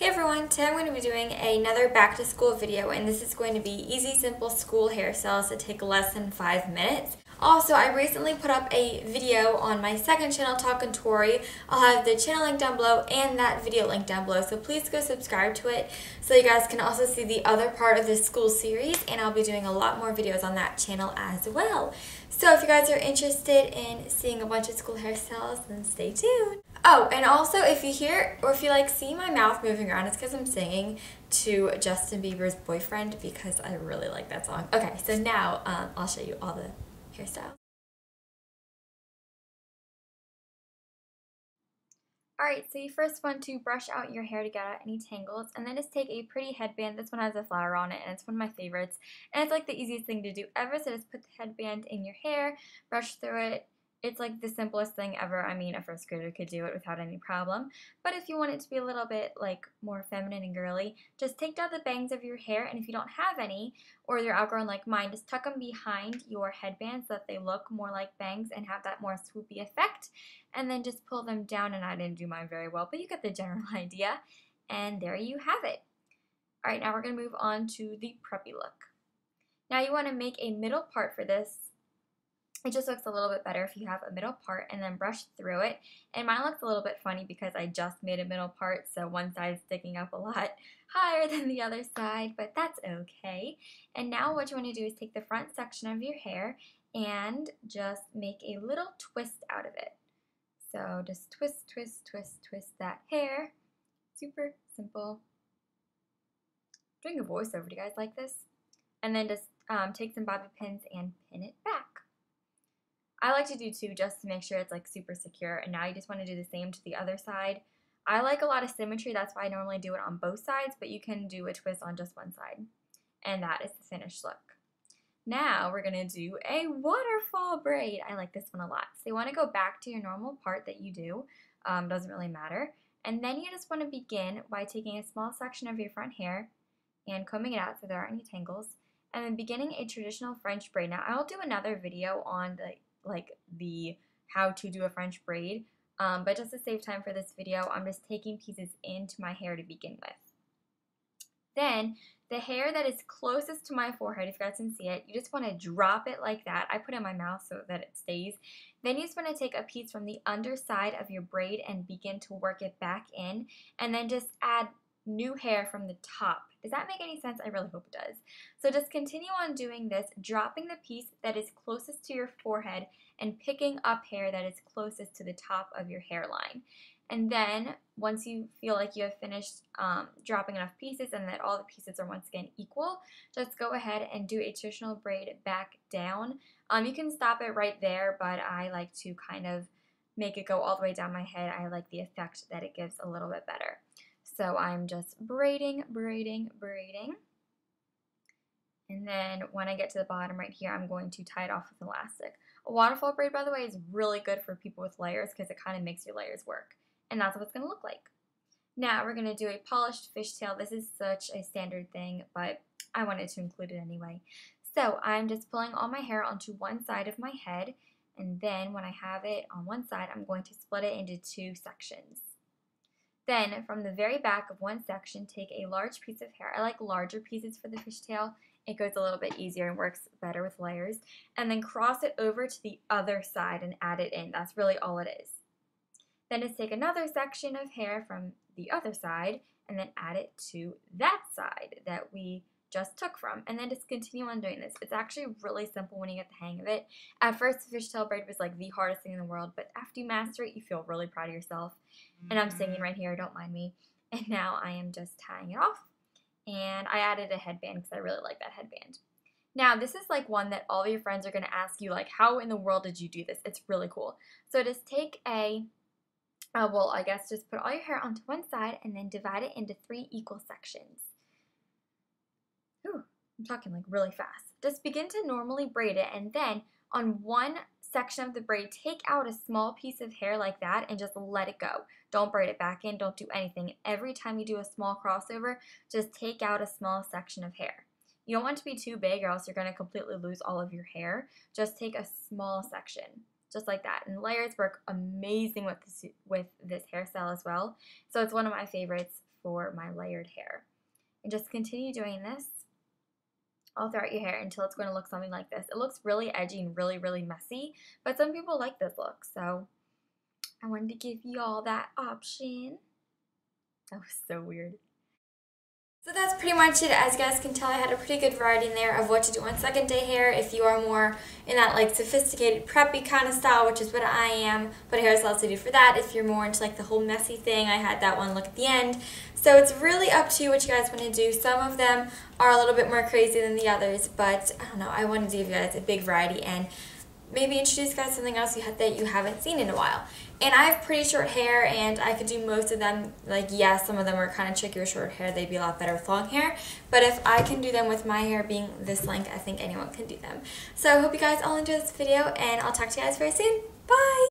Hey everyone, today I'm going to be doing another back to school video, and this is going to be easy, simple school hairstyles that take less than 5 minutes. Also, I recently put up a video on my second channel, Talkin' Tori. I'll have the channel link down below and that video link down below, so please go subscribe to it so you guys can also see the other part of this school series, and I'll be doing a lot more videos on that channel as well. So if you guys are interested in seeing a bunch of school hairstyles, then stay tuned. Oh, and also if you hear or if you see my mouth moving around, it's because I'm singing to Justin Bieber's Boyfriend because I really like that song. Okay, so now I'll show you all the hairstyles. Alright, so you first want to brush out your hair to get out any tangles, and then just take a pretty headband. This one has a flower on it, and it's one of my favorites. And it's like the easiest thing to do ever, so just put the headband in your hair, brush through it. It's like the simplest thing ever. I mean, a first grader could do it without any problem. But if you want it to be a little bit more feminine and girly, just take down the bangs of your hair, and if you don't have any, or they're outgrown like mine, just tuck them behind your headband so that they look more like bangs and have that more swoopy effect. And then just pull them down, and I didn't do mine very well, but you get the general idea. And there you have it. Alright, now we're going to move on to the preppy look. Now you want to make a middle part for this. It just looks a little bit better if you have a middle part and then brush through it. And mine looks a little bit funny because I just made a middle part, so one side's sticking up a lot higher than the other side, but that's okay. And now what you want to do is take the front section of your hair and just make a little twist out of it. So just twist, twist, twist, twist that hair. Super simple. Doing a voiceover, do you guys like this? And then just take some bobby pins and pin it back. I like to do two just to make sure it's super secure, and now you just want to do the same to the other side. I like a lot of symmetry, that's why I normally do it on both sides, but you can do a twist on just one side. And that is the finished look. Now we're going to do a waterfall braid. I like this one a lot. So you want to go back to your normal part that you do, doesn't really matter. And then you just want to begin by taking a small section of your front hair and combing it out so there aren't any tangles, and then beginning a traditional French braid. Now I'll do another video on the how to do a French braid, but just to save time for this video, I'm just taking pieces into my hair to begin with. Then the hair that is closest to my forehead, if you guys can see it, you just want to drop it like that. I put it in my mouth so that it stays. Then you just want to take a piece from the underside of your braid and begin to work it back in, and then just add new hair from the top. Does that make any sense? I really hope it does. So just continue on doing this, dropping the piece that is closest to your forehead and picking up hair that is closest to the top of your hairline. And then once you feel like you have finished dropping enough pieces and that all the pieces are once again equal, just go ahead and do a traditional braid back down. You can stop it right there, but I like to kind of make it go all the way down my head. I like the effect that it gives a little bit better. So I'm just braiding, braiding, braiding. And then when I get to the bottom right here, I'm going to tie it off with elastic. A waterfall braid, by the way, is really good for people with layers because it kind of makes your layers work. And that's what it's going to look like. Now we're going to do a polished fishtail. This is such a standard thing, but I wanted to include it anyway. So I'm just pulling all my hair onto one side of my head. And then when I have it on one side, I'm going to split it into two sections. Then, from the very back of one section, take a large piece of hair. I like larger pieces for the fishtail. It goes a little bit easier and works better with layers. And then cross it over to the other side and add it in. That's really all it is. Then just take another section of hair from the other side and then add it to that side that we just took from, and then just continue on doing this. It's actually really simple when you get the hang of it. At first, the fishtail braid was the hardest thing in the world, but after you master it, you feel really proud of yourself. And I'm singing right here, don't mind me. And now I am just tying it off, and I added a headband because I really like that headband. Now, this is one that all of your friends are going to ask you, how in the world did you do this? It's really cool. So just take just put all your hair onto one side and then divide it into 3 equal sections. Ooh, I'm talking really fast. Just begin to normally braid it, and then on one section of the braid, take out a small piece of hair like that and just let it go. Don't braid it back in, don't do anything. Every time you do a small crossover, just take out a small section of hair. You don't want it to be too big or else you're going to completely lose all of your hair. Just take a small section, just like that. And layers work amazing with this hairstyle as well. So it's one of my favorites for my layered hair. And just continue doing this all throughout your hair until it's going to look something like this. It looks really edgy and really, really messy, but some people like this look, so I wanted to give you all that option. That was so weird. So that's pretty much it. As you guys can tell, I had a pretty good variety in there of what to do on second day hair. If you are more in that like sophisticated preppy kind of style, which is what I am, but hairstyles to do for that. If you're more into like the whole messy thing, I had that one look at the end. So it's really up to you what you guys want to do. Some of them are a little bit more crazy than the others, but I don't know, I wanted to give you guys a big variety and maybe introduce you guys something else that you haven't seen in a while. And I have pretty short hair, and I could do most of them. Like, yes, some of them are kind of tricky with short hair. They'd be a lot better with long hair. But if I can do them with my hair being this length, I think anyone can do them. So I hope you guys all enjoyed this video, and I'll talk to you guys very soon. Bye!